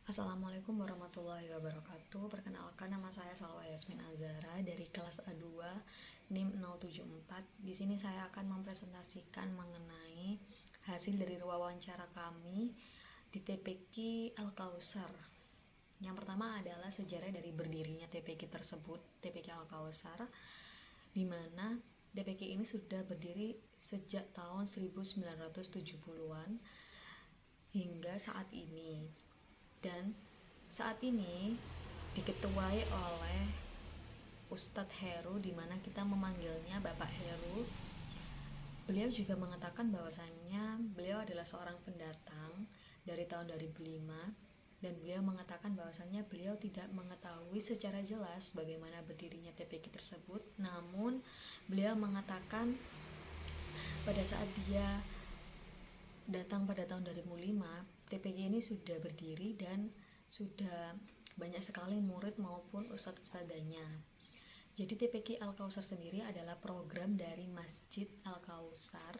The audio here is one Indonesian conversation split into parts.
Assalamualaikum warahmatullahi wabarakatuh. Perkenalkan, nama saya Salwa Yasmin Azara dari kelas A2 NIM 074. Di sini saya akan mempresentasikan mengenai hasil dari wawancara kami di TPQ Al-Kausar. Yang pertama adalah sejarah dari berdirinya TPQ tersebut, TPQ Al-Kausar, di mana TPQ ini sudah berdiri sejak tahun 1970-an hingga saat ini. Dan saat ini diketuai oleh Ustadz Heru, di mana kita memanggilnya Bapak Heru. Beliau juga mengatakan bahwasannya beliau adalah seorang pendatang dari tahun 2005, dan beliau mengatakan bahwasannya beliau tidak mengetahui secara jelas bagaimana berdirinya TPQ tersebut. Namun beliau mengatakan pada saat dia datang pada tahun 2005, TPQ ini sudah berdiri dan sudah banyak sekali murid maupun ustadz-ustadzanya. Jadi TPQ Al-Kausar sendiri adalah program dari Masjid Al-Kausar.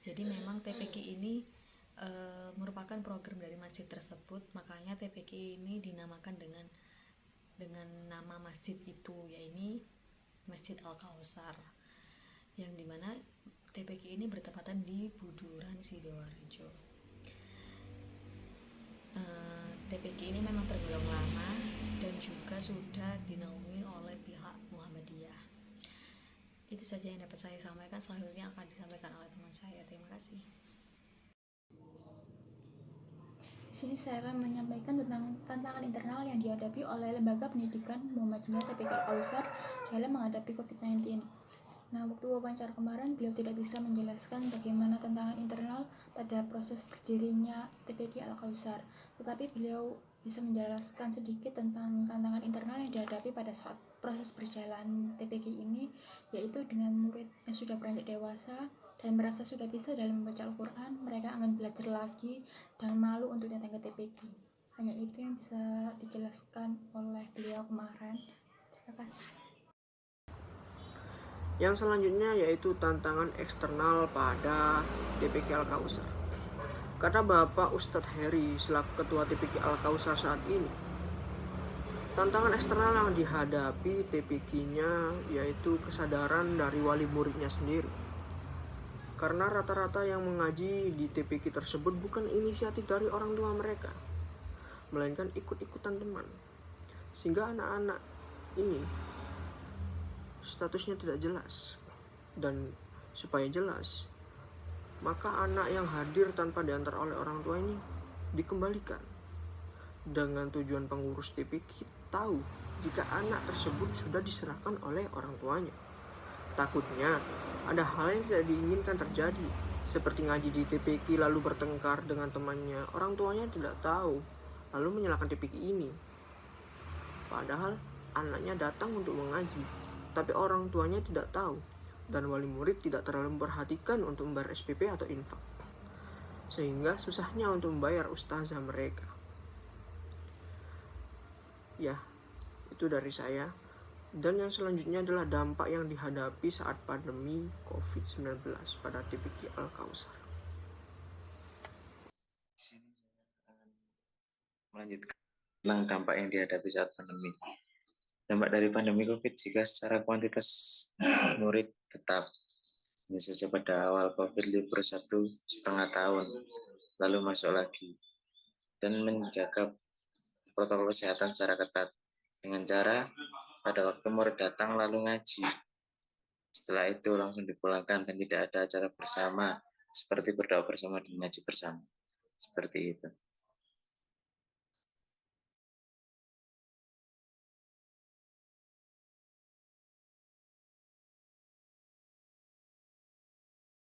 Jadi memang TPQ ini merupakan program dari masjid tersebut, makanya TPQ ini dinamakan dengan nama masjid itu, yaitu Masjid Al-Kausar, yang dimana TPQ ini bertepatan di Buduran, Sidoarjo. TPQ ini memang tergolong lama dan juga sudah dinaungi oleh pihak Muhammadiyah. Itu saja yang dapat saya sampaikan. Selanjutnya akan disampaikan oleh teman saya. Terima kasih. Di sini saya akan menyampaikan tentang tantangan internal yang dihadapi oleh Lembaga Pendidikan Muhammadiyah TPQ Al-Kausar dalam menghadapi COVID-19. Nah, waktu wawancara kemarin beliau tidak bisa menjelaskan bagaimana tantangan internal pada proses berdirinya TPQ Al-Kausar, tetapi beliau bisa menjelaskan sedikit tentang tantangan internal yang dihadapi pada saat proses berjalan TPQ ini, yaitu dengan murid yang sudah beranjak dewasa dan merasa sudah bisa dalam membaca Al-Quran, mereka akan belajar lagi dan malu untuk datang ke TPQ. Hanya itu yang bisa dijelaskan oleh beliau kemarin. Terima kasih. Yang selanjutnya yaitu tantangan eksternal pada TPQ Al-Kausar. Kata Bapak Ustadz Heri selaku Ketua TPQ Al-Kausar saat ini, tantangan eksternal yang dihadapi TPQ-nya yaitu kesadaran dari wali muridnya sendiri. Karena rata-rata yang mengaji di TPQ tersebut bukan inisiatif dari orang tua mereka, melainkan ikut-ikutan teman. Sehingga anak-anak ini statusnya tidak jelas. Dan supaya jelas, maka anak yang hadir tanpa diantar oleh orang tua ini dikembalikan. Dengan tujuan pengurus TPQ tahu jika anak tersebut sudah diserahkan oleh orang tuanya. Takutnya ada hal yang tidak diinginkan terjadi, seperti ngaji di TPQ lalu bertengkar dengan temannya. Orang tuanya tidak tahu, lalu menyalahkan TPQ ini. Padahal anaknya datang untuk mengaji, tapi orang tuanya tidak tahu, dan wali murid tidak terlalu memperhatikan untuk membayar SPP atau infak, sehingga susahnya untuk membayar ustazah mereka. Ya, itu dari saya. Dan yang selanjutnya adalah dampak yang dihadapi saat pandemi COVID-19 pada TPQ Al-Kausar. Di sini saya akan melanjutkan tentang dampak yang dihadapi saat pandemi. Dampak dari pandemi COVID jika secara kuantitas murid tetap. Misalnya pada awal COVID libur 1,5 tahun, lalu masuk lagi. Dan menjaga protokol kesehatan secara ketat. Dengan cara pada waktu murid datang lalu ngaji. Setelah itu langsung dipulangkan dan tidak ada acara bersama seperti berdoa bersama dan ngaji bersama. Seperti itu.